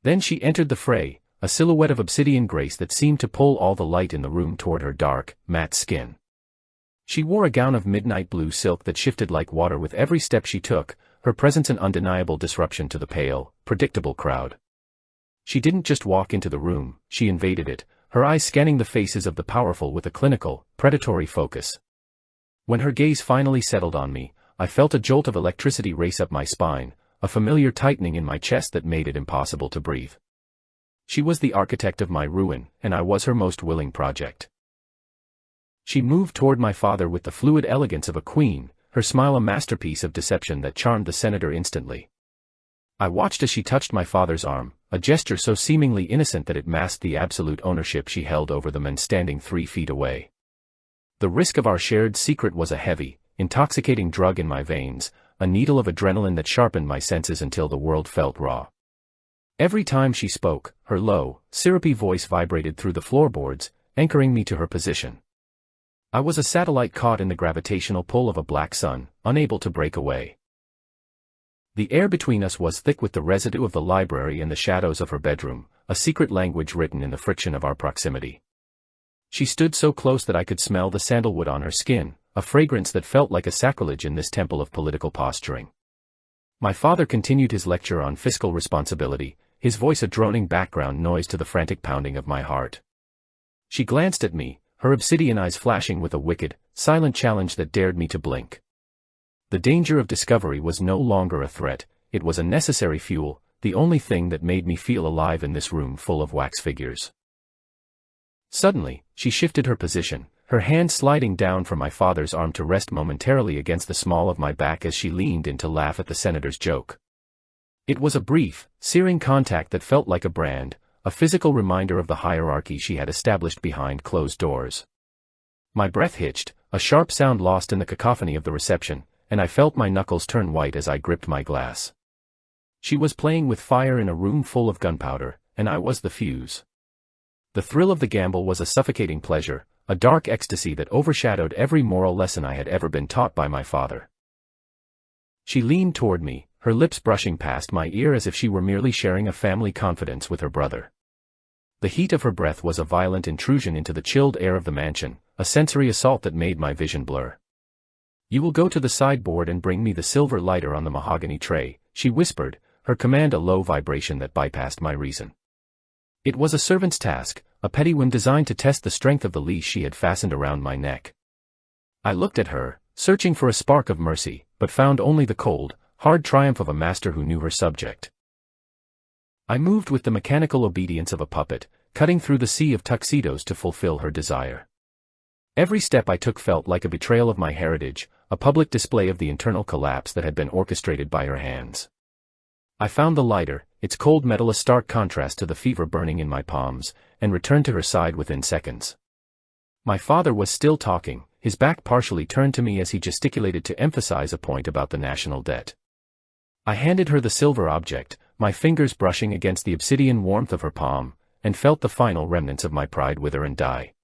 Then she entered the fray, a silhouette of obsidian grace that seemed to pull all the light in the room toward her dark, matte skin. She wore a gown of midnight blue silk that shifted like water with every step she took, her presence an undeniable disruption to the pale, predictable crowd. She didn't just walk into the room, she invaded it, her eyes scanning the faces of the powerful with a clinical, predatory focus. When her gaze finally settled on me, I felt a jolt of electricity race up my spine, a familiar tightening in my chest that made it impossible to breathe. She was the architect of my ruin, and I was her most willing project. She moved toward my father with the fluid elegance of a queen, her smile a masterpiece of deception that charmed the senator instantly. I watched as she touched my father's arm, a gesture so seemingly innocent that it masked the absolute ownership she held over the men standing 3 feet away. The risk of our shared secret was a heavy, intoxicating drug in my veins, a needle of adrenaline that sharpened my senses until the world felt raw. Every time she spoke, her low, syrupy voice vibrated through the floorboards, anchoring me to her position. I was a satellite caught in the gravitational pull of a black sun, unable to break away. The air between us was thick with the residue of the library and the shadows of her bedroom, a secret language written in the friction of our proximity. She stood so close that I could smell the sandalwood on her skin, a fragrance that felt like a sacrilege in this temple of political posturing. My father continued his lecture on fiscal responsibility, his voice a droning background noise to the frantic pounding of my heart. She glanced at me, her obsidian eyes flashing with a wicked, silent challenge that dared me to blink. The danger of discovery was no longer a threat, it was a necessary fuel, the only thing that made me feel alive in this room full of wax figures. Suddenly, she shifted her position, her hand sliding down from my father's arm to rest momentarily against the small of my back as she leaned in to laugh at the senator's joke. It was a brief, searing contact that felt like a brand, a physical reminder of the hierarchy she had established behind closed doors. My breath hitched, a sharp sound lost in the cacophony of the reception, and I felt my knuckles turn white as I gripped my glass. She was playing with fire in a room full of gunpowder, and I was the fuse. The thrill of the gamble was a suffocating pleasure, a dark ecstasy that overshadowed every moral lesson I had ever been taught by my father. She leaned toward me, her lips brushing past my ear as if she were merely sharing a family confidence with her brother. The heat of her breath was a violent intrusion into the chilled air of the mansion, a sensory assault that made my vision blur. "You will go to the sideboard and bring me the silver lighter on the mahogany tray," she whispered, her command a low vibration that bypassed my reason. It was a servant's task, a petty whim designed to test the strength of the leash she had fastened around my neck. I looked at her, searching for a spark of mercy, but found only the cold, hard triumph of a master who knew her subject. I moved with the mechanical obedience of a puppet, cutting through the sea of tuxedos to fulfill her desire. Every step I took felt like a betrayal of my heritage, a public display of the internal collapse that had been orchestrated by her hands. I found the lighter, its cold metal a stark contrast to the fever burning in my palms, and returned to her side within seconds. My father was still talking, his back partially turned to me as he gesticulated to emphasize a point about the national debt. I handed her the silver object, my fingers brushing against the obsidian warmth of her palm, and felt the final remnants of my pride wither and die.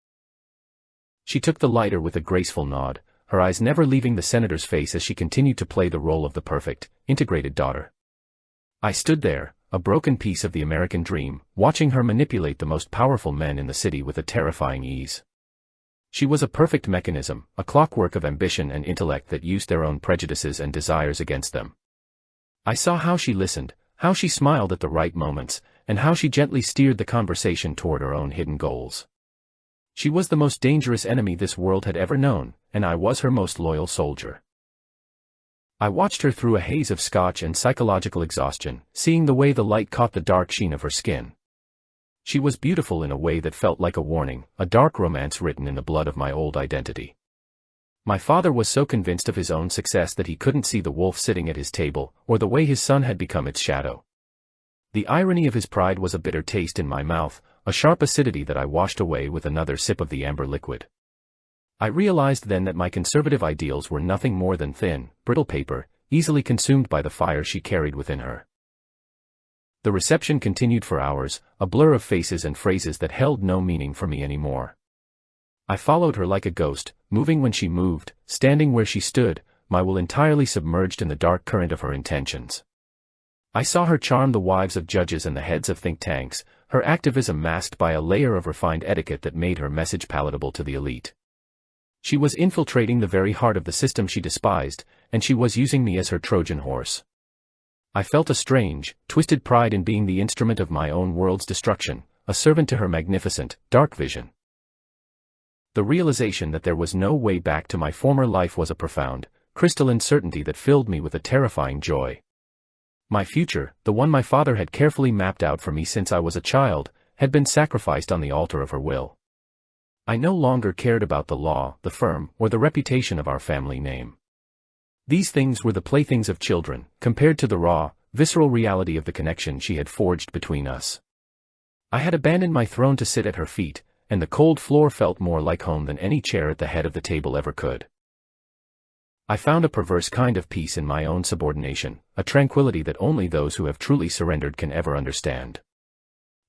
She took the lighter with a graceful nod, her eyes never leaving the senator's face as she continued to play the role of the perfect, integrated daughter. I stood there, a broken piece of the American dream, watching her manipulate the most powerful men in the city with a terrifying ease. She was a perfect mechanism, a clockwork of ambition and intellect that used their own prejudices and desires against them. I saw how she listened, how she smiled at the right moments, and how she gently steered the conversation toward her own hidden goals. She was the most dangerous enemy this world had ever known, and I was her most loyal soldier. I watched her through a haze of scotch and psychological exhaustion, seeing the way the light caught the dark sheen of her skin. She was beautiful in a way that felt like a warning, a dark romance written in the blood of my old identity. My father was so convinced of his own success that he couldn't see the wolf sitting at his table, or the way his son had become its shadow. The irony of his pride was a bitter taste in my mouth, a sharp acidity that I washed away with another sip of the amber liquid. I realized then that my conservative ideals were nothing more than thin, brittle paper, easily consumed by the fire she carried within her. The reception continued for hours, a blur of faces and phrases that held no meaning for me anymore. I followed her like a ghost, moving when she moved, standing where she stood, my will entirely submerged in the dark current of her intentions. I saw her charm the wives of judges and the heads of think tanks, her activism masked by a layer of refined etiquette that made her message palatable to the elite. She was infiltrating the very heart of the system she despised, and she was using me as her Trojan horse. I felt a strange, twisted pride in being the instrument of my own world's destruction, a servant to her magnificent, dark vision. The realization that there was no way back to my former life was a profound, crystalline certainty that filled me with a terrifying joy. My future, the one my father had carefully mapped out for me since I was a child, had been sacrificed on the altar of her will. I no longer cared about the law, the firm, or the reputation of our family name. These things were the playthings of children, compared to the raw, visceral reality of the connection she had forged between us. I had abandoned my throne to sit at her feet, and the cold floor felt more like home than any chair at the head of the table ever could. I found a perverse kind of peace in my own subordination, a tranquility that only those who have truly surrendered can ever understand.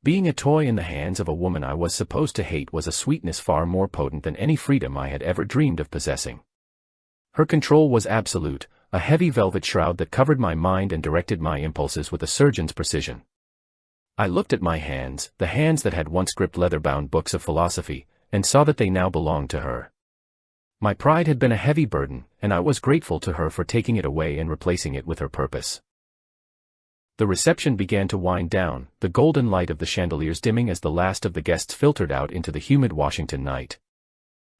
Being a toy in the hands of a woman I was supposed to hate was a sweetness far more potent than any freedom I had ever dreamed of possessing. Her control was absolute, a heavy velvet shroud that covered my mind and directed my impulses with a surgeon's precision. I looked at my hands, the hands that had once gripped leather-bound books of philosophy, and saw that they now belonged to her. My pride had been a heavy burden, and I was grateful to her for taking it away and replacing it with her purpose. The reception began to wind down, the golden light of the chandeliers dimming as the last of the guests filtered out into the humid Washington night.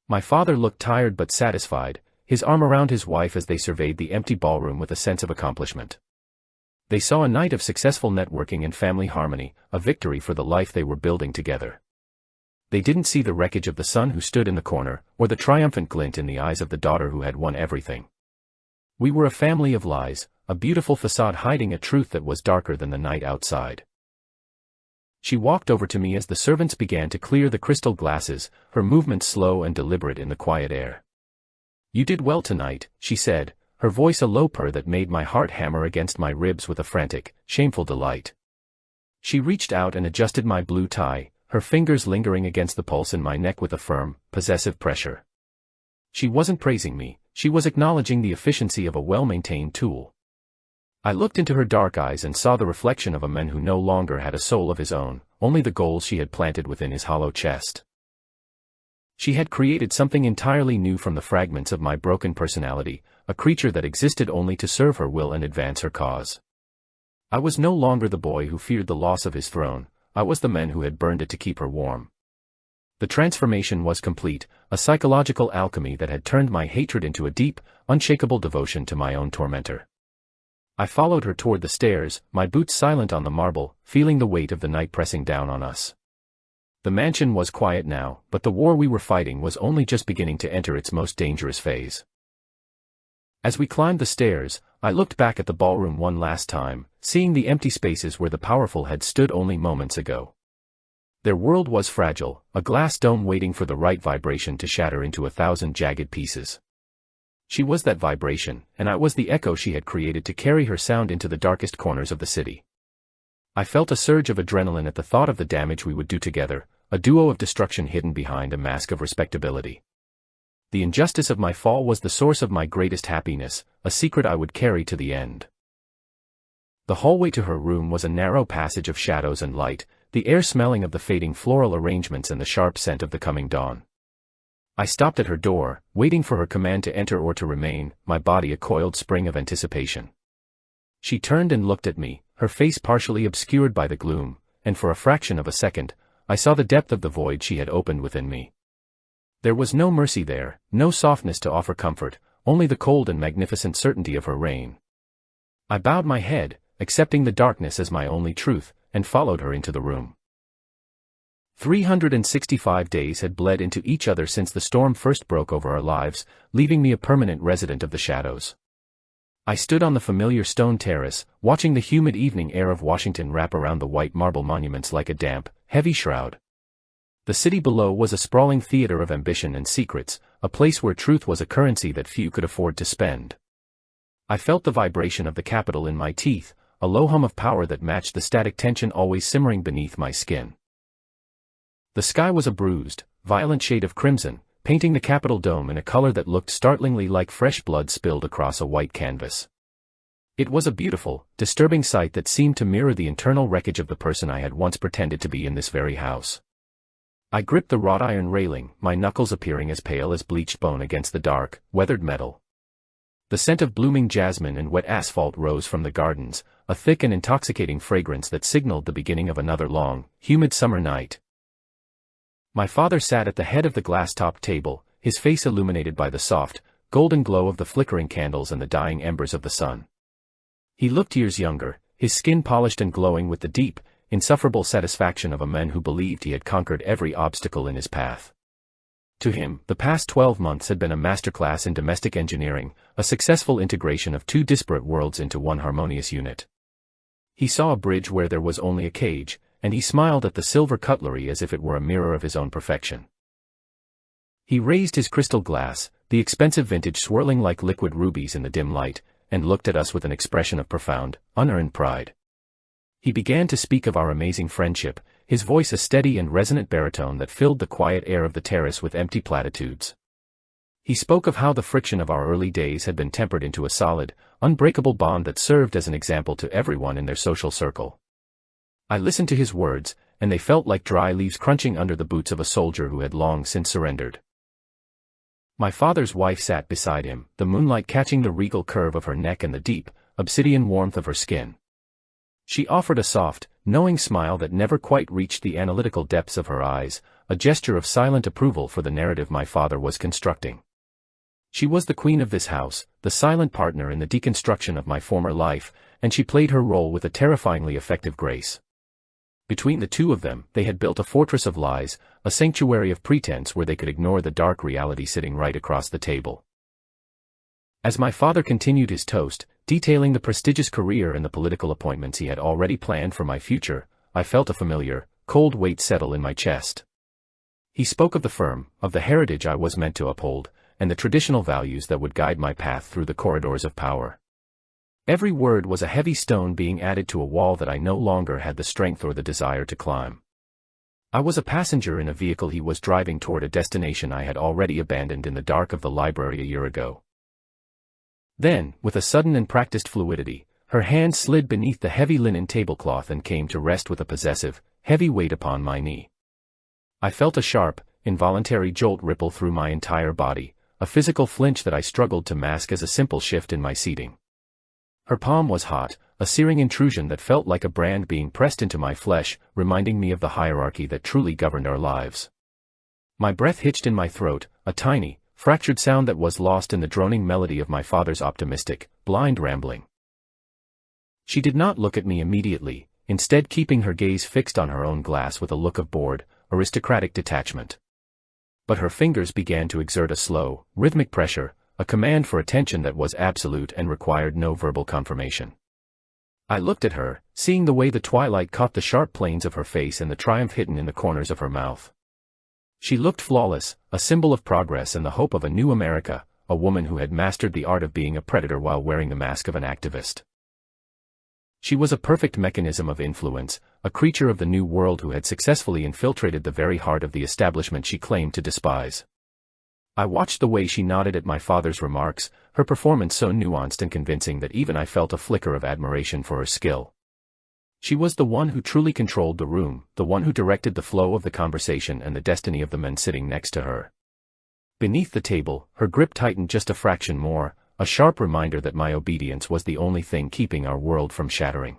My father looked tired but satisfied, his arm around his wife as they surveyed the empty ballroom with a sense of accomplishment. They saw a night of successful networking and family harmony, a victory for the life they were building together. They didn't see the wreckage of the son who stood in the corner, or the triumphant glint in the eyes of the daughter who had won everything. We were a family of lies, a beautiful facade hiding a truth that was darker than the night outside. She walked over to me as the servants began to clear the crystal glasses, her movements slow and deliberate in the quiet air. "You did well tonight," she said, her voice a low purr that made my heart hammer against my ribs with a frantic, shameful delight. She reached out and adjusted my blue tie, her fingers lingering against the pulse in my neck with a firm, possessive pressure. She wasn't praising me, she was acknowledging the efficiency of a well-maintained tool. I looked into her dark eyes and saw the reflection of a man who no longer had a soul of his own, only the goals she had planted within his hollow chest. She had created something entirely new from the fragments of my broken personality, a creature that existed only to serve her will and advance her cause. I was no longer the boy who feared the loss of his throne, I was the man who had burned it to keep her warm. The transformation was complete, a psychological alchemy that had turned my hatred into a deep, unshakable devotion to my own tormentor. I followed her toward the stairs, my boots silent on the marble, feeling the weight of the night pressing down on us. The mansion was quiet now, but the war we were fighting was only just beginning to enter its most dangerous phase. As we climbed the stairs, I looked back at the ballroom one last time, seeing the empty spaces where the powerful had stood only moments ago. Their world was fragile, a glass dome waiting for the right vibration to shatter into 1,000 jagged pieces. She was that vibration, and I was the echo she had created to carry her sound into the darkest corners of the city. I felt a surge of adrenaline at the thought of the damage we would do together, a duo of destruction hidden behind a mask of respectability. The injustice of my fall was the source of my greatest happiness, a secret I would carry to the end. The hallway to her room was a narrow passage of shadows and light, the air smelling of the fading floral arrangements and the sharp scent of the coming dawn. I stopped at her door, waiting for her command to enter or to remain, my body a coiled spring of anticipation. She turned and looked at me, her face partially obscured by the gloom, and for a fraction of a second, I saw the depth of the void she had opened within me. There was no mercy there, no softness to offer comfort, only the cold and magnificent certainty of her reign. I bowed my head, accepting the darkness as my only truth, and followed her into the room. 365 days had bled into each other since the storm first broke over our lives, leaving me a permanent resident of the shadows. I stood on the familiar stone terrace, watching the humid evening air of Washington wrap around the white marble monuments like a damp, heavy shroud. The city below was a sprawling theater of ambition and secrets, a place where truth was a currency that few could afford to spend. I felt the vibration of the capital in my teeth, a low hum of power that matched the static tension always simmering beneath my skin. The sky was a bruised, violent shade of crimson, painting the Capitol dome in a color that looked startlingly like fresh blood spilled across a white canvas. It was a beautiful, disturbing sight that seemed to mirror the internal wreckage of the person I had once pretended to be in this very house. I gripped the wrought iron railing, my knuckles appearing as pale as bleached bone against the dark, weathered metal. The scent of blooming jasmine and wet asphalt rose from the gardens, a thick and intoxicating fragrance that signaled the beginning of another long, humid summer night. My father sat at the head of the glass-topped table, his face illuminated by the soft, golden glow of the flickering candles and the dying embers of the sun. He looked years younger, his skin polished and glowing with the deep, insufferable satisfaction of a man who believed he had conquered every obstacle in his path. To him, the past 12 months had been a masterclass in domestic engineering, a successful integration of two disparate worlds into one harmonious unit. He saw a bridge where there was only a cage, and he smiled at the silver cutlery as if it were a mirror of his own perfection. He raised his crystal glass, the expensive vintage swirling like liquid rubies in the dim light, and looked at us with an expression of profound, unearned pride. He began to speak of our amazing friendship, his voice a steady and resonant baritone that filled the quiet air of the terrace with empty platitudes. He spoke of how the friction of our early days had been tempered into a solid, unbreakable bond that served as an example to everyone in their social circle. I listened to his words, and they felt like dry leaves crunching under the boots of a soldier who had long since surrendered. My father's wife sat beside him, the moonlight catching the regal curve of her neck and the deep, obsidian warmth of her skin. She offered a soft, knowing smile that never quite reached the analytical depths of her eyes, a gesture of silent approval for the narrative my father was constructing. She was the queen of this house, the silent partner in the deconstruction of my former life, and she played her role with a terrifyingly effective grace. Between the two of them, they had built a fortress of lies, a sanctuary of pretense where they could ignore the dark reality sitting right across the table. As my father continued his toast, detailing the prestigious career and the political appointments he had already planned for my future, I felt a familiar, cold weight settle in my chest. He spoke of the firm, of the heritage I was meant to uphold, and the traditional values that would guide my path through the corridors of power. Every word was a heavy stone being added to a wall that I no longer had the strength or the desire to climb. I was a passenger in a vehicle he was driving toward a destination I had already abandoned in the dark of the library a year ago. Then, with a sudden and practiced fluidity, her hand slid beneath the heavy linen tablecloth and came to rest with a possessive, heavy weight upon my knee. I felt a sharp, involuntary jolt ripple through my entire body, a physical flinch that I struggled to mask as a simple shift in my seating. Her palm was hot, a searing intrusion that felt like a brand being pressed into my flesh, reminding me of the hierarchy that truly governed our lives. My breath hitched in my throat, a tiny, fractured sound that was lost in the droning melody of my father's optimistic, blind rambling. She did not look at me immediately, instead keeping her gaze fixed on her own glass with a look of bored, aristocratic detachment. But her fingers began to exert a slow, rhythmic pressure, a command for attention that was absolute and required no verbal confirmation. I looked at her, seeing the way the twilight caught the sharp planes of her face and the triumph hidden in the corners of her mouth. She looked flawless, a symbol of progress and the hope of a new America, a woman who had mastered the art of being a predator while wearing the mask of an activist. She was a perfect mechanism of influence, a creature of the new world who had successfully infiltrated the very heart of the establishment she claimed to despise. I watched the way she nodded at my father's remarks, her performance so nuanced and convincing that even I felt a flicker of admiration for her skill. She was the one who truly controlled the room, the one who directed the flow of the conversation and the destiny of the men sitting next to her. Beneath the table, her grip tightened just a fraction more, a sharp reminder that my obedience was the only thing keeping our world from shattering.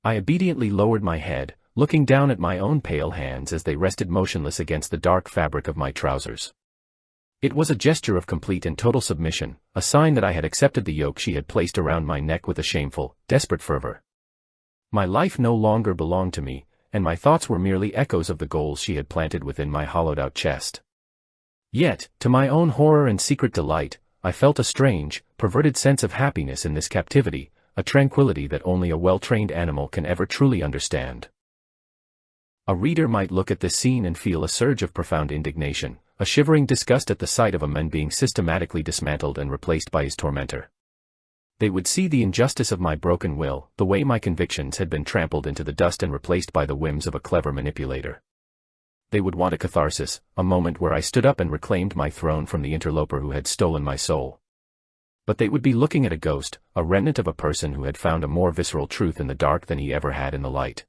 I obediently lowered my head, looking down at my own pale hands as they rested motionless against the dark fabric of my trousers. It was a gesture of complete and total submission, a sign that I had accepted the yoke she had placed around my neck with a shameful, desperate fervor. My life no longer belonged to me, and my thoughts were merely echoes of the goals she had planted within my hollowed-out chest. Yet, to my own horror and secret delight, I felt a strange, perverted sense of happiness in this captivity, a tranquility that only a well-trained animal can ever truly understand. A reader might look at this scene and feel a surge of profound indignation, a shivering disgust at the sight of a man being systematically dismantled and replaced by his tormentor. They would see the injustice of my broken will, the way my convictions had been trampled into the dust and replaced by the whims of a clever manipulator. They would want a catharsis, a moment where I stood up and reclaimed my throne from the interloper who had stolen my soul. But they would be looking at a ghost, a remnant of a person who had found a more visceral truth in the dark than he ever had in the light.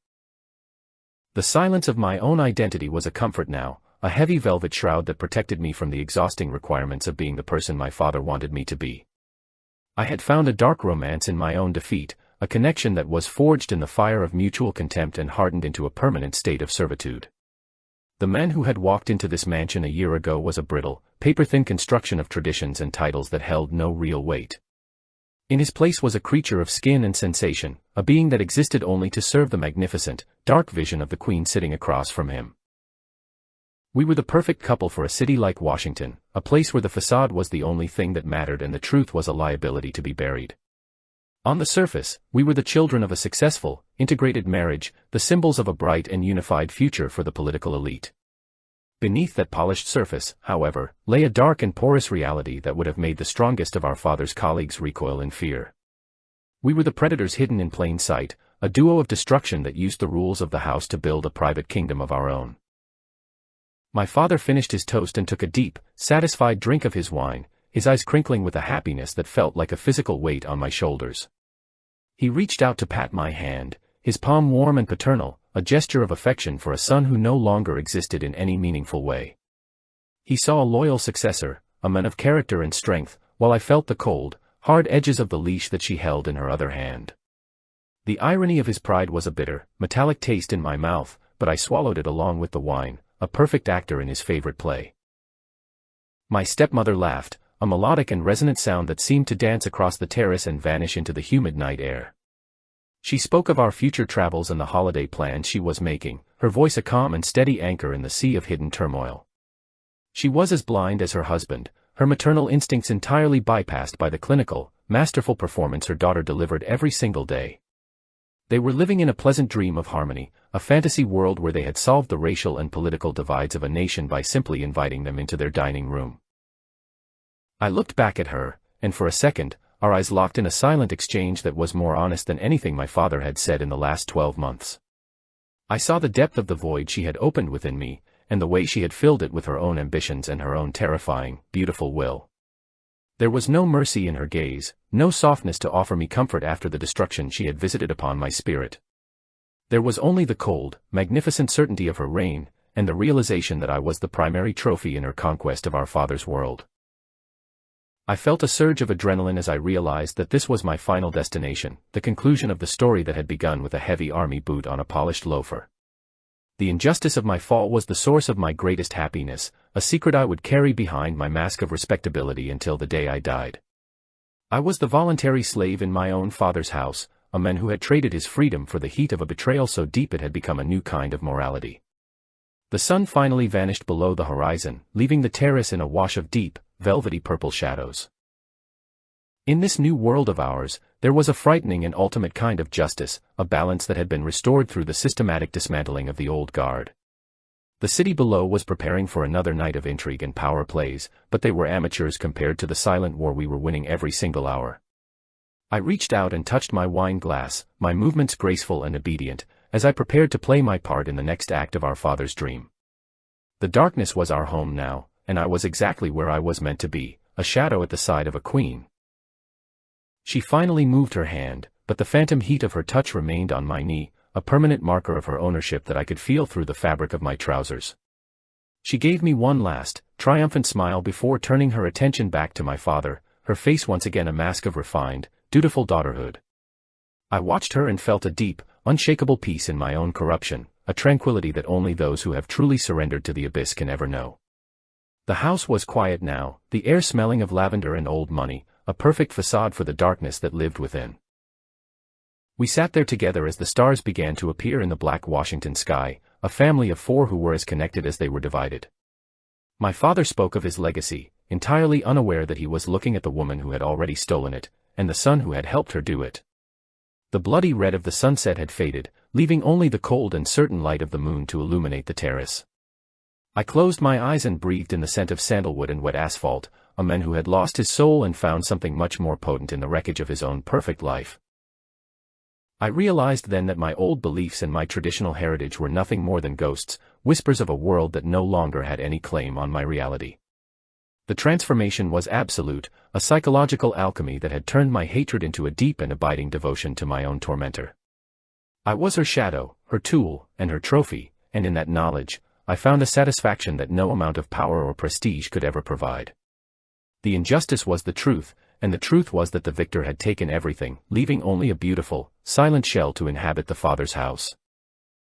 The silence of my own identity was a comfort now, a heavy velvet shroud that protected me from the exhausting requirements of being the person my father wanted me to be. I had found a dark romance in my own defeat, a connection that was forged in the fire of mutual contempt and hardened into a permanent state of servitude. The man who had walked into this mansion a year ago was a brittle, paper-thin construction of traditions and titles that held no real weight. In his place was a creature of skin and sensation, a being that existed only to serve the magnificent, dark vision of the Queen sitting across from him. We were the perfect couple for a city like Washington, a place where the facade was the only thing that mattered and the truth was a liability to be buried. On the surface, we were the children of a successful, integrated marriage, the symbols of a bright and unified future for the political elite. Beneath that polished surface, however, lay a dark and porous reality that would have made the strongest of our father's colleagues recoil in fear. We were the predators hidden in plain sight, a duo of destruction that used the rules of the house to build a private kingdom of our own. My father finished his toast and took a deep, satisfied drink of his wine, his eyes crinkling with a happiness that felt like a physical weight on my shoulders. He reached out to pat my hand, his palm warm and paternal, a gesture of affection for a son who no longer existed in any meaningful way. He saw a loyal successor, a man of character and strength, while I felt the cold, hard edges of the leash that she held in her other hand. The irony of his pride was a bitter, metallic taste in my mouth, but I swallowed it along with the wine, a perfect actor in his favorite play. My stepmother laughed, a melodic and resonant sound that seemed to dance across the terrace and vanish into the humid night air. She spoke of our future travels and the holiday plans she was making, her voice a calm and steady anchor in the sea of hidden turmoil. She was as blind as her husband, her maternal instincts entirely bypassed by the clinical, masterful performance her daughter delivered every single day. They were living in a pleasant dream of harmony, a fantasy world where they had solved the racial and political divides of a nation by simply inviting them into their dining room. I looked back at her, and for a second, our eyes locked in a silent exchange that was more honest than anything my father had said in the last 12 months. I saw the depth of the void she had opened within me, and the way she had filled it with her own ambitions and her own terrifying, beautiful will. There was no mercy in her gaze, no softness to offer me comfort after the destruction she had visited upon my spirit. There was only the cold, magnificent certainty of her reign, and the realization that I was the primary trophy in her conquest of our father's world. I felt a surge of adrenaline as I realized that this was my final destination, the conclusion of the story that had begun with a heavy army boot on a polished loafer. The injustice of my fall was the source of my greatest happiness, a secret I would carry behind my mask of respectability until the day I died. I was the voluntary slave in my own father's house, a man who had traded his freedom for the heat of a betrayal so deep it had become a new kind of morality. The sun finally vanished below the horizon, leaving the terrace in a wash of deep, velvety purple shadows. In this new world of ours, there was a frightening and ultimate kind of justice, a balance that had been restored through the systematic dismantling of the old guard. The city below was preparing for another night of intrigue and power plays, but they were amateurs compared to the silent war we were winning every single hour. I reached out and touched my wine glass, my movements graceful and obedient, as I prepared to play my part in the next act of our father's dream. The darkness was our home now, and I was exactly where I was meant to be, a shadow at the side of a queen. She finally moved her hand, but the phantom heat of her touch remained on my knee, a permanent marker of her ownership that I could feel through the fabric of my trousers. She gave me one last, triumphant smile before turning her attention back to my father, her face once again a mask of refined, dutiful daughterhood. I watched her and felt a deep, unshakable peace in my own corruption, a tranquility that only those who have truly surrendered to the abyss can ever know. The house was quiet now, the air smelling of lavender and old money, a perfect facade for the darkness that lived within. We sat there together as the stars began to appear in the black Washington sky, a family of 4 who were as connected as they were divided. My father spoke of his legacy, entirely unaware that he was looking at the woman who had already stolen it, and the son who had helped her do it. The bloody red of the sunset had faded, leaving only the cold and certain light of the moon to illuminate the terrace. I closed my eyes and breathed in the scent of sandalwood and wet asphalt, a man who had lost his soul and found something much more potent in the wreckage of his own perfect life. I realized then that my old beliefs and my traditional heritage were nothing more than ghosts, whispers of a world that no longer had any claim on my reality. The transformation was absolute, a psychological alchemy that had turned my hatred into a deep and abiding devotion to my own tormentor. I was her shadow, her tool, and her trophy, and in that knowledge, I found a satisfaction that no amount of power or prestige could ever provide. The injustice was the truth, and the truth was that the victor had taken everything, leaving only a beautiful, silent shell to inhabit the Father's house.